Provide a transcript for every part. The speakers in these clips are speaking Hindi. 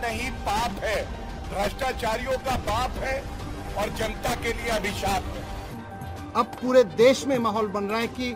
नहीं पाप है, भ्रष्टाचारियों का पाप है और जनता के लिए अभिशाप है। अब पूरे देश में माहौल बन रहा है कि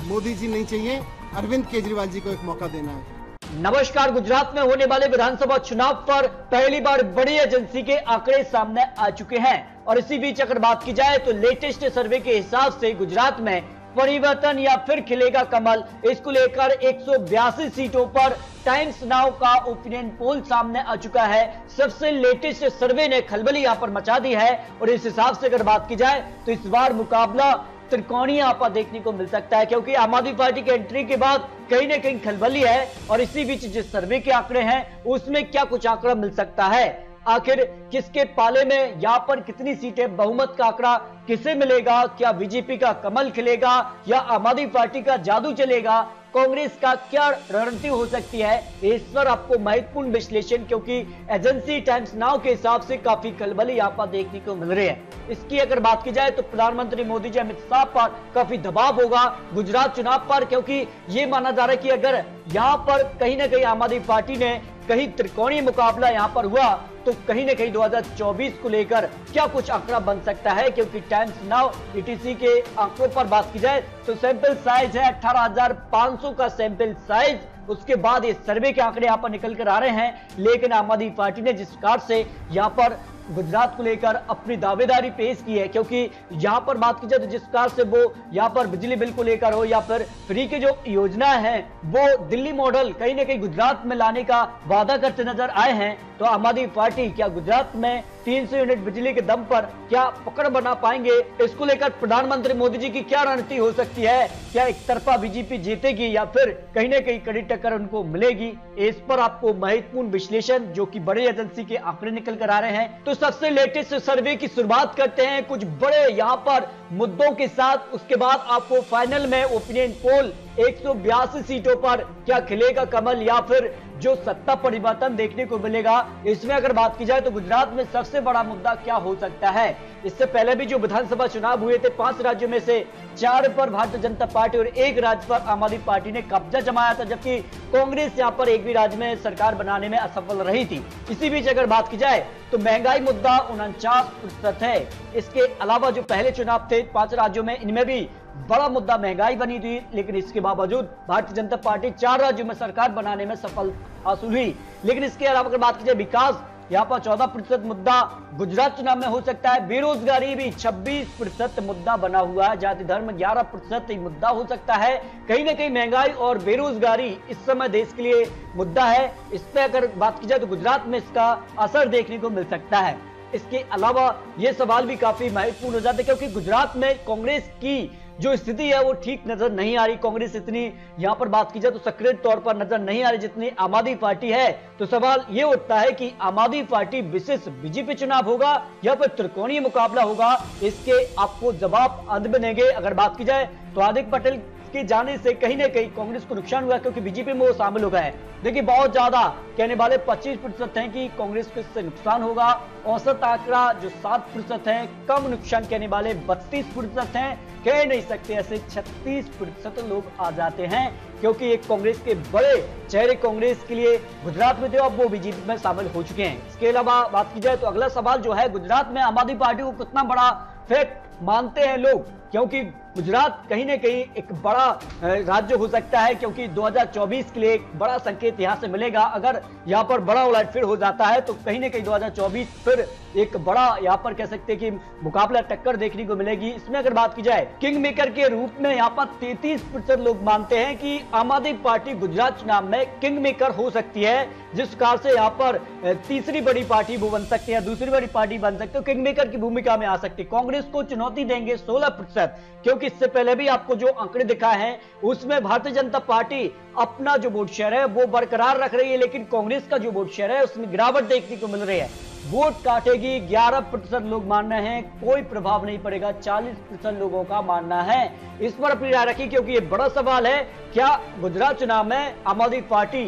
मोदी जी नहीं चाहिए, अरविंद केजरीवाल जी को एक मौका देना है। नमस्कार। गुजरात में होने वाले विधानसभा चुनाव पर पहली बार बड़ी एजेंसी के आंकड़े सामने आ चुके हैं और इसी बीच अगर बात की जाए तो लेटेस्ट सर्वे के हिसाब से गुजरात में परिवर्तन या फिर खिलेगा कमल, इसको लेकर 182 सीटों पर टाइम्स नाउ का ओपिनियन पोल सामने आ चुका है। सबसे लेटेस्ट सर्वे ने खलबली यहां पर मचा दी है और इस हिसाब से अगर बात की जाए तो इस बार मुकाबला त्रिकोणीय यहां पर देखने को मिल सकता है, क्योंकि आम आदमी पार्टी की एंट्री के बाद कहीं ना कहीं खलबली है और इसी बीच जिस सर्वे के आंकड़े हैं उसमें क्या कुछ आंकड़ा मिल सकता है, आखिर किसके पाले में यहां पर कितनी सीटें, बहुमत का आंकड़ा किसे मिलेगा, क्या बीजेपी का कमल खिलेगा या आम आदमी पार्टी का जादू चलेगा, कांग्रेस का क्या रणनीति हो सकती है, इस पर आपको महत्वपूर्ण विश्लेषण, क्योंकि एजेंसी टाइम्स नाउ के हिसाब से काफी खलबली यहाँ पर देखने को मिल रही है। इसकी अगर बात की जाए तो प्रधानमंत्री मोदी जी अमित शाह पर काफी दबाव होगा गुजरात चुनाव पर, क्योंकि ये माना जा रहा है कि अगर यहाँ पर कहीं ना कहीं आम आदमी पार्टी ने कहीं त्रिकोणीय मुकाबला यहाँ पर हुआ तो कहीं ना कहीं 2024 को लेकर क्या कुछ आंकड़ा बन सकता है, क्योंकि टाइम्स नाउ ईटीसी के आंकड़ों पर बात की जाए तो सैंपल साइज है 18,500 का सैंपल साइज। उसके बाद ये सर्वे के आंकड़े यहाँ पर निकल कर आ रहे हैं, लेकिन आम आदमी पार्टी ने जिस प्रकार से यहाँ पर गुजरात को लेकर अपनी दावेदारी पेश की है, क्योंकि यहाँ पर बात की जाए तो जिस प्रकार से वो यहाँ पर बिजली बिल को लेकर हो या फिर फ्री की जो योजना है वो दिल्ली मॉडल कहीं ना कहीं गुजरात में लाने का वादा करते नजर आए हैं, तो आम आदमी पार्टी क्या गुजरात में 300 यूनिट बिजली के दम पर क्या पकड़ बना पाएंगे, इसको लेकर प्रधानमंत्री मोदी जी की क्या रणनीति हो सकती है, क्या एक तरफा बीजेपी जीतेगी या फिर कहीं ना कहीं कड़ी टक्कर उनको मिलेगी, इस पर आपको महत्वपूर्ण विश्लेषण जो कि बड़ी एजेंसी के आंकड़े निकल कर आ रहे हैं। तो सबसे लेटेस्ट सर्वे की शुरुआत करते हैं कुछ बड़े यहाँ पर मुद्दों के साथ, उसके बाद आपको फाइनल में ओपिनियन पोल 182 सीटों पर क्या खिलेगा कमल या फिर जो सत्ता परिवर्तन देखने को मिलेगा, इसमें अगर बात की जाए तो गुजरात में सबसे बड़ा मुद्दा क्या हो सकता है। इससे पहले भी जो विधानसभा चुनाव हुए थे 5 राज्यों में से 4 पर भारतीय जनता पार्टी और 1 राज्य पर आम आदमी पार्टी ने कब्जा जमाया था, जबकि कांग्रेस यहां पर एक भी राज्य में सरकार बनाने में असफल रही थी। इसी बीच अगर बात की जाए तो महंगाई मुद्दा 49% है। इसके अलावा जो पहले चुनाव थे 5 राज्यों में, इनमें भी बड़ा मुद्दा महंगाई बनी थी, लेकिन इसके बावजूद भारतीय जनता पार्टी 4 राज्यों में सरकार बनाने में सफल हासिल हुई। लेकिन इसके अलावा अगर बात की जाए विकास, यहाँ पर 14% मुद्दा गुजरात चुनाव में हो सकता है। बेरोजगारी भी 26% मुद्दा बना हुआ है। जाति धर्म 11% मुद्दा हो सकता है। कहीं ना कहीं महंगाई और बेरोजगारी इस समय देश के लिए मुद्दा है। इस पर अगर बात की जाए तो गुजरात में इसका असर देखने को मिल सकता है। इसके अलावा ये सवाल भी काफी महत्वपूर्ण हो जाते हैं, क्योंकि गुजरात में कांग्रेस की जो स्थिति है वो ठीक नजर नहीं आ रही। कांग्रेस इतनी यहाँ पर बात की जाए तो सक्रिय तौर पर नजर नहीं आ रही जितनी आम आदमी पार्टी है। तो सवाल ये उठता है कि आम आदमी पार्टी विशेष बीजेपी चुनाव होगा या फिर त्रिकोणीय मुकाबला होगा, इसके आपको जवाब अंत बनेंगे। अगर बात की जाए तो हार्दिक पटेल के जाने से कहीं ना कहीं कांग्रेस को नुकसान हुआ, क्योंकि बीजेपी में वो शामिल हो गए। देखिए बहुत ज्यादा कहने वाले 25% हैं कि कांग्रेस को इससे नुकसान होगा। औसत आंकड़ा जो 7% है, कम नुकसान कहने वाले 32% हैं। कह नहीं सकते ऐसे 36% लोग आ जाते हैं, क्योंकि एक कांग्रेस के बड़े चेहरे कांग्रेस के लिए गुजरात में थे, अब वो बीजेपी में शामिल हो चुके हैं। इसके अलावा बात की जाए तो अगला सवाल जो है, गुजरात में आम आदमी पार्टी को कितना बड़ा फैक्ट मानते हैं लोग, क्योंकि गुजरात कहीं ना कहीं एक बड़ा राज्य हो सकता है, क्योंकि 2024 के लिए एक बड़ा संकेत यहां से मिलेगा। अगर यहां पर बड़ा उलटफेर हो जाता है तो कहीं ना कहीं 2024 फिर एक बड़ा यहां पर कह सकते हैं कि मुकाबला टक्कर देखने को मिलेगी। इसमें अगर बात की जाए किंग मेकर के रूप में यहां पर 33% लोग मानते हैं कि आम आदमी पार्टी गुजरात चुनाव में किंग मेकर हो सकती है, जिस प्रकार से यहाँ पर तीसरी बड़ी पार्टी वो बन सकती है, दूसरी बड़ी पार्टी बन सकती है, किंग मेकर की भूमिका में आ सकती है। कांग्रेस को चुनौती देंगे 16%, क्योंकि इससे पहले भी आपको जो आंकड़े दिखाए हैं उसमें भारतीय जनता पार्टी अपना जो वोट शेयर है वो बरकरार रख रही है, लेकिन कांग्रेस का जो वोट शेयर है उसमें गिरावट देखने को मिल रही है। वोट काटेगी 11% लोग मान रहे हैं, कोई प्रभाव नहीं पड़ेगा 40% लोगों का मानना है। इस पर अपनी राय रखी, क्योंकि ये बड़ा सवाल है, क्या गुजरात चुनाव में आम आदमी पार्टी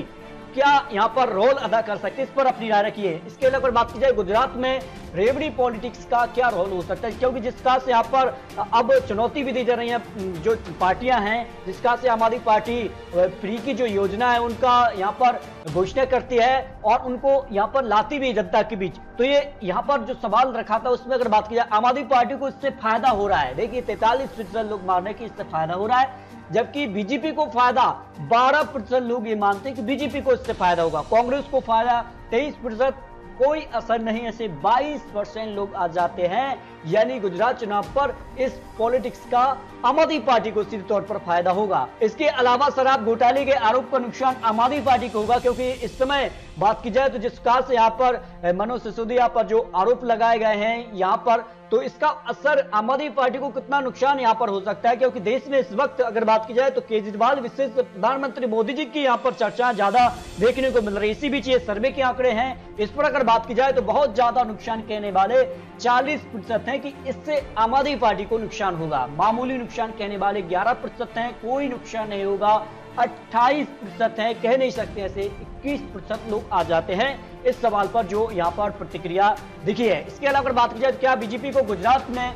क्या यहाँ पर रोल अदा कर सकते हैं, इस पर अपनी राय रखिए। इसके अलावा बात की जाए गुजरात में रेवड़ी पॉलिटिक्स का क्या रोल हो सकता है, क्योंकि जिस तरह से यहाँ पर अब चुनौती भी दी जा रही है जो पार्टियां हैं, जिस तरह से आम आदमी पार्टी फ्री की जो योजना है उनका यहाँ पर घोषणा करती है और उनको यहाँ पर लाती भी जनता के बीच, तो ये यहाँ पर जो सवाल रखा था उसमें अगर बात की जाए आम आदमी पार्टी को इससे फायदा हो रहा है। देखिए 43% लोग मान रहे हैं कि इससे फायदा हो रहा है, जबकि बीजेपी को फायदा 12% लोग ये मानते हैं कि बीजेपी को इससे फायदा होगा। कांग्रेस को फायदा 23%, कोई असर नहीं, ऐसे 22% लोग आ जाते हैं। यानी गुजरात चुनाव पर इस पॉलिटिक्स का आम आदमी पार्टी को सीधे तौर पर फायदा होगा। इसके अलावा शराब घोटाले के आरोप का नुकसान आम आदमी पार्टी को होगा, क्योंकि इस समय बात की जाए तो जिस प्रकार से यहाँ पर मनोज सिसोदिया पर जो आरोप लगाए गए हैं यहाँ पर, तो इसका असर आम आदमी पार्टी को कितना नुकसान यहाँ पर हो सकता है, क्योंकि देश में इस वक्त अगर बात की जाए तो केजरीवाल विशेष प्रधानमंत्री मोदी जी की यहाँ पर चर्चा ज्यादा देखने को मिल रही है। इसी बीच ये सर्वे के आंकड़े हैं, इस पर अगर बात की जाए तो बहुत ज्यादा नुकसान कहने वाले 40% हैं कि इससे आम आदमी पार्टी को नुकसान होगा। मामूली नुकसान कहने वाले 11% हैं, कोई नुकसान नहीं होगा 28% है, कह नहीं सकते ऐसे 21% लोग आ जाते हैं इस सवाल पर जो यहाँ पर प्रतिक्रिया दिखी है। इसके अलावा अगर बात की जाए तो क्या बीजेपी को गुजरात में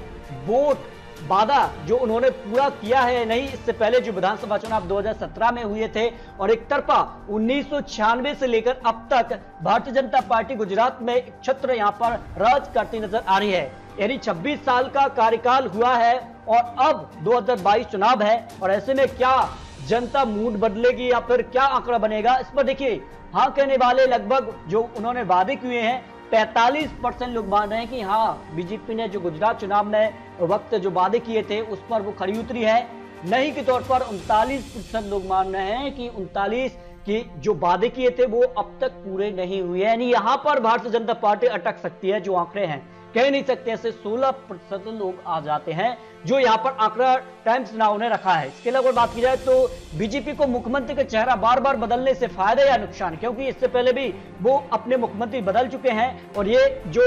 वोट वादा जो उन्होंने पूरा किया है नहीं, इससे पहले जो विधानसभा चुनाव 2017 में हुए थे और एक तरफा 1996 से लेकर अब तक भारतीय जनता पार्टी गुजरात में छत्र यहाँ पर राज करती नजर आ रही है। यानी 26 साल का कार्यकाल हुआ है और अब 2022 चुनाव है, और ऐसे में क्या जनता मूड बदलेगी या फिर क्या आंकड़ा बनेगा, इस पर देखिए हाँ कहने वाले लगभग जो उन्होंने वादे किए हैं 45% लोग मान रहे हैं कि हाँ बीजेपी ने जो गुजरात चुनाव में वक्त जो वादे किए थे उस पर वो खरी उतरी है। नहीं के तौर पर 39% लोग मान रहे हैं कि 39 कि जो वादे किए थे वो अब तक पूरे नहीं हुए, यानी यहाँ पर भारतीय जनता पार्टी अटक सकती है। जो आंकड़े हैं कह नहीं सकते, ऐसे 16% लोग आ जाते हैं जो यहाँ पर आंकड़ा टाइम्स नाउ ने रखा है। इसके अलावा बात की जाए तो बीजेपी को मुख्यमंत्री का चेहरा बार बार बदलने से फायदा या नुकसान, क्योंकि इससे पहले भी वो अपने मुख्यमंत्री बदल चुके हैं और ये जो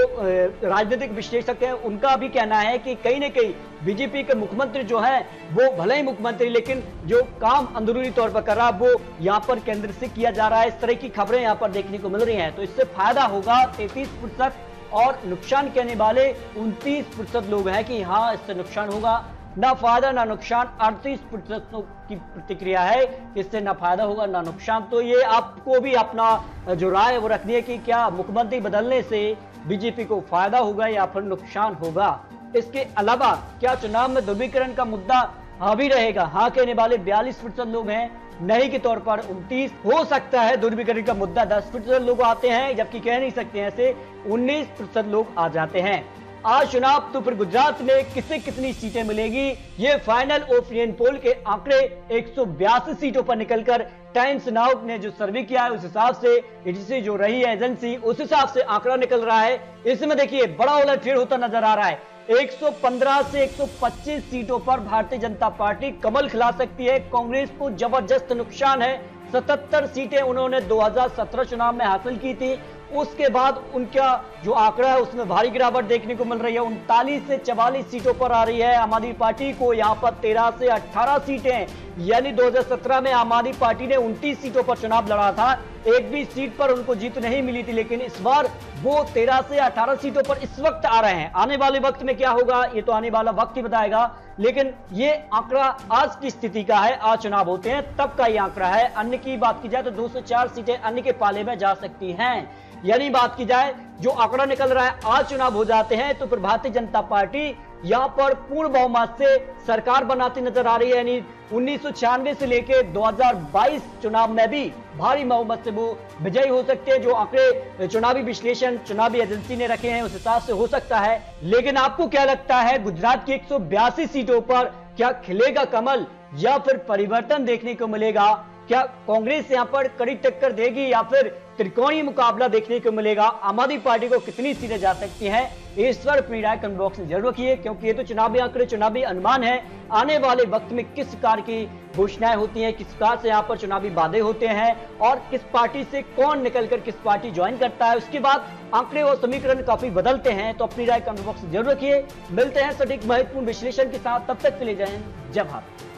राजनीतिक विश्लेषक है उनका भी कहना है कि कहीं ना कहीं बीजेपी के मुख्यमंत्री जो है वो भले ही मुख्यमंत्री लेकिन जो काम अंदरूनी तौर पर कर रहा है वो यहाँ पर केंद्र से किया जा रहा है। इस तरह की खबरें यहाँ पर देखने को मिल रही हैं, तो इससे फायदा होगा 33% और नुकसान कहने वाले 29% लोग हैं कि हाँ इससे नुकसान होगा। ना फायदा ना नुकसान 38% की प्रतिक्रिया है, इससे ना फायदा होगा ना नुकसान। तो ये आपको भी अपना जो राय है वो रखनी है कि क्या मुख्यमंत्री बदलने से बीजेपी को फायदा होगा या फिर नुकसान होगा। इसके अलावा क्या चुनाव में ध्रुवीकरण का मुद्दा हावी रहेगा, हाँ कहने वाले 42% लोग हैं, नहीं के तौर पर 29, हो सकता है ध्रुवीकरण का मुद्दा 10% लोग आते हैं, जबकि कह नहीं सकते ऐसे 19% लोग आ जाते हैं। आज चुनाव तो फिर गुजरात में किसे कितनी सीटें मिलेगी, ये फाइनल ओपिनियन पोल के आंकड़े 182 सीटों पर निकलकर टाइम्स नाउ ने जो सर्वे किया है उस हिसाब से एजेंसी जो रही है एजेंसी उस हिसाब से आंकड़ा निकल रहा है। इसमें देखिए बड़ा उलटफेर होता नजर आ रहा है। 115 से 125 सीटों पर भारतीय जनता पार्टी कमल खिला सकती है, कांग्रेस को जबरदस्त नुकसान है। 77 सीटें उन्होंने 2017 चुनाव में हासिल की थी, उसके बाद उनका जो आंकड़ा है उसमें भारी गिरावट देखने को मिल रही है। 39 से 44 सीटों पर आ रही है आम आदमी पार्टी को, यहाँ पर 13 से 18 सीटें, यानी 2017 में आम आदमी पार्टी ने 29 सीटों पर चुनाव लड़ा था, एक भी सीट पर उनको जीत नहीं मिली थी, लेकिन इस बार वो 13 से 18 सीटों पर इस वक्त आ रहे हैं। आने वाले वक्त में क्या होगा ये तो आने वाला वक्त ही बताएगा, लेकिन ये आंकड़ा आज की स्थिति का है, आज चुनाव होते हैं तब का ये आंकड़ा है। अन्य की बात की जाए तो 2 से 4 सीटें अन्य के पाले में जा सकती हैं। यानी बात की जाए जो आंकड़ा निकल रहा है आज चुनाव हो जाते हैं तो फिर भारतीय जनता पार्टी यहाँ पर पूर्ण बहुमत से सरकार बनाती नजर आ रही है। यानी 1996 से लेकर 2022 चुनाव में भी भारी बहुमत से वो विजयी हो सकते हैं। जो आंकड़े चुनावी विश्लेषण चुनावी एजेंसी ने रखे हैं उस हिसाब से हो सकता है। लेकिन आपको क्या लगता है गुजरात की 182 सीटों पर क्या खिलेगा कमल या फिर परिवर्तन देखने को मिलेगा? क्या कांग्रेस यहाँ पर कड़ी टक्कर देगी या फिर त्रिकोणीय मुकाबला देखने को मिलेगा? आम आदमी पार्टी को कितनी सीटें जा सकती हैं? इस पर अपनी राय कमेंट बॉक्स में जरूर रखिए, क्योंकि ये तो चुनावी आंकड़े चुनावी अनुमान है। आने वाले वक्त में किस प्रकार की घोषणाएं होती हैं, किस प्रकार से यहाँ पर चुनावी वादे होते हैं और किस पार्टी से कौन निकलकर किस पार्टी ज्वाइन करता है, उसके बाद आंकड़े और समीकरण काफी बदलते हैं। तो अपनी राय कमेंट बॉक्स में जरूर रखिए। मिलते हैं सटीक महत्वपूर्ण विश्लेषण के साथ, तब तक के लिए जय हिंद जय भारत।